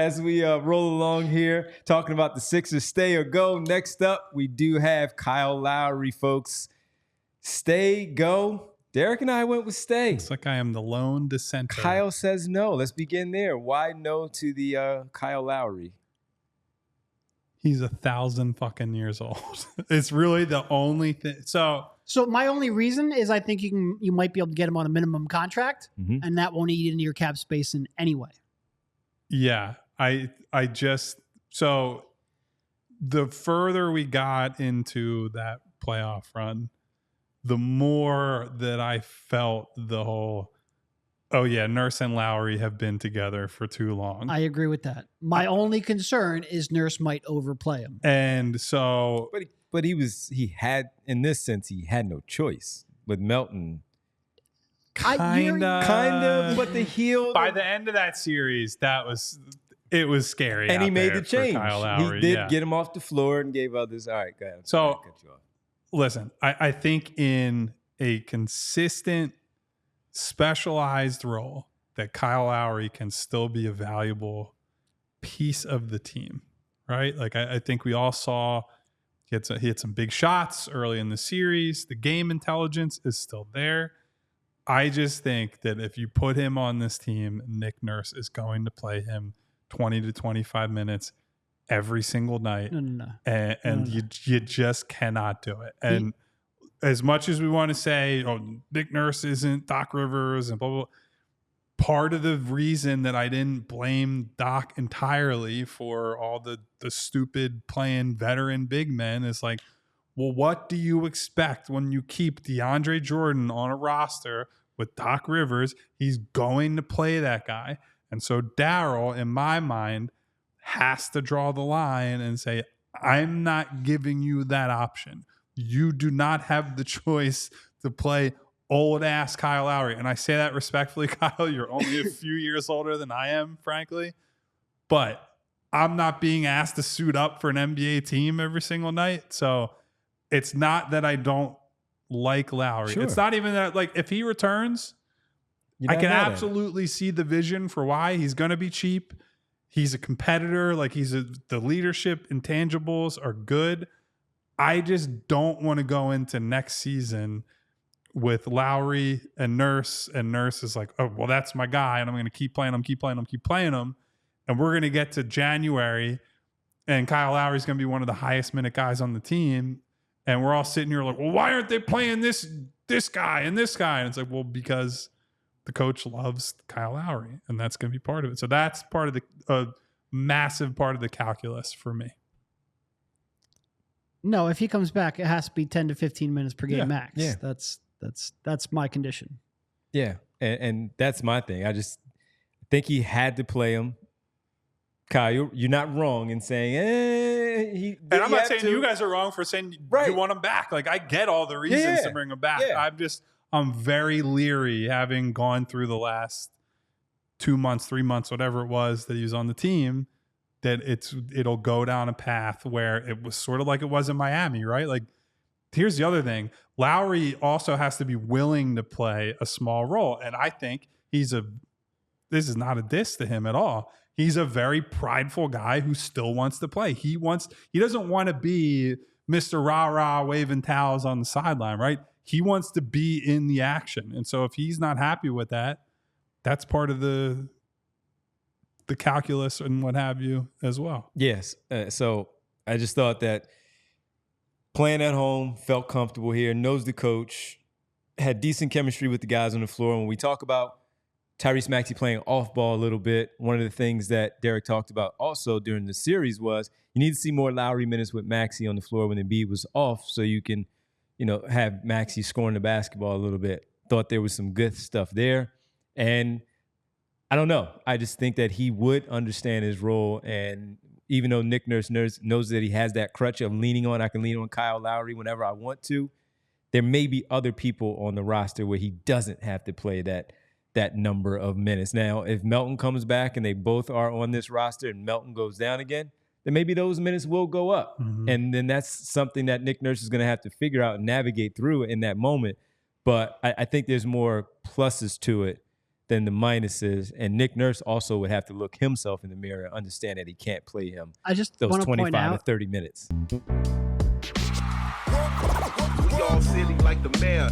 as we roll along here, talking about the Sixers stay or go. Next up, we do have Kyle Lowry, folks. Stay, go. Derek and I went with stay. Looks like I am the lone dissenter. Kyle says no. Let's begin there. Why no to the Kyle Lowry? He's 1,000 fucking years old. It's really the only thing. So my only reason is I think you might be able to get him on a minimum contract, and that won't eat into your cap space in any way. Yeah, I just so the further we got into that playoff run, the more that I felt the whole, oh yeah, Nurse and Lowry have been together for too long. I agree with that. My only concern is Nurse might overplay him. And so, but he had in this sense he had no choice with Melton. Kind of, but the heel by the end of that series, it was scary. And he made the change. Kyle Lowry. He did get him off the floor and gave others. All right, go ahead. So listen, I think in a consistent, specialized role that Kyle Lowry can still be a valuable piece of the team, right? Like I think we all saw he had some big shots early in the series. The game intelligence is still there. I just think that if you put him on this team, Nick Nurse is going to play him 20 to 25 minutes every single night. No. And you just cannot do it. And as much as we want to say, oh, Nick Nurse isn't Doc Rivers and blah, blah, blah, part of the reason that I didn't blame Doc entirely for all the stupid playing veteran big men is like, well, what do you expect when you keep DeAndre Jordan on a roster with Doc Rivers? He's going to play that guy. And so Daryl, in my mind, has to draw the line and say, I'm not giving you that option. You do not have the choice to play old-ass Kyle Lowry. And I say that respectfully, Kyle. You're only a few years older than I am, frankly. But I'm not being asked to suit up for an NBA team every single night. So it's not that I don't like Lowry. Sure. It's not even that, like, if he returns, I can absolutely see the vision for why. He's going to be cheap. He's a competitor. Like, the leadership intangibles are good. I just don't want to go into next season with Lowry and Nurse is like, oh, well, that's my guy, and I'm going to keep playing him. And we're going to get to January, and Kyle Lowry's going to be one of the highest minute guys on the team. And we're all sitting here like, well, why aren't they playing this guy and this guy? And it's like, well, because the coach loves Kyle Lowry, and that's going to be part of it. So that's part of the massive part of the calculus for me. No, if he comes back, it has to be 10 to 15 minutes per game max. Yeah. That's my condition. Yeah, and that's my thing. I just think he had to play him. Kyle, you're not wrong in saying, and I'm not saying you guys are wrong for saying you want him back. Like, I get all the reasons to bring him back. Yeah. I'm very leery, having gone through the last 2 months, 3 months, whatever it was that he was on the team, that it'll go down a path where it was sort of like it was in Miami, right? Like, here's the other thing. Lowry also has to be willing to play a small role. And I think this is not a diss to him at all. He's a very prideful guy who still wants to play. He doesn't want to be Mr. Rah-Rah waving towels on the sideline, right? He wants to be in the action. And so if he's not happy with that, that's part of the calculus and what have you as well. Yes. So I just thought that playing at home, felt comfortable here, knows the coach, had decent chemistry with the guys on the floor. When we talk about Tyrese Maxey playing off ball a little bit, one of the things that Derek talked about also during the series was you need to see more Lowry minutes with Maxey on the floor when Embiid was off, so you can, have Maxey scoring the basketball a little bit. Thought there was some good stuff there. And I don't know. I just think that he would understand his role. And even though Nick Nurse knows that he has that crutch of leaning on, I can lean on Kyle Lowry whenever I want to, there may be other people on the roster where he doesn't have to play that number of minutes. Now, if Melton comes back and they both are on this roster and Melton goes down again, then maybe those minutes will go up. Mm-hmm. And then that's something that Nick Nurse is going to have to figure out and navigate through in that moment. But I think there's more pluses to it than the minuses. And Nick Nurse also would have to look himself in the mirror and understand that he can't play him I just those want to point 25 to out 30 minutes. We all silly like the mayor.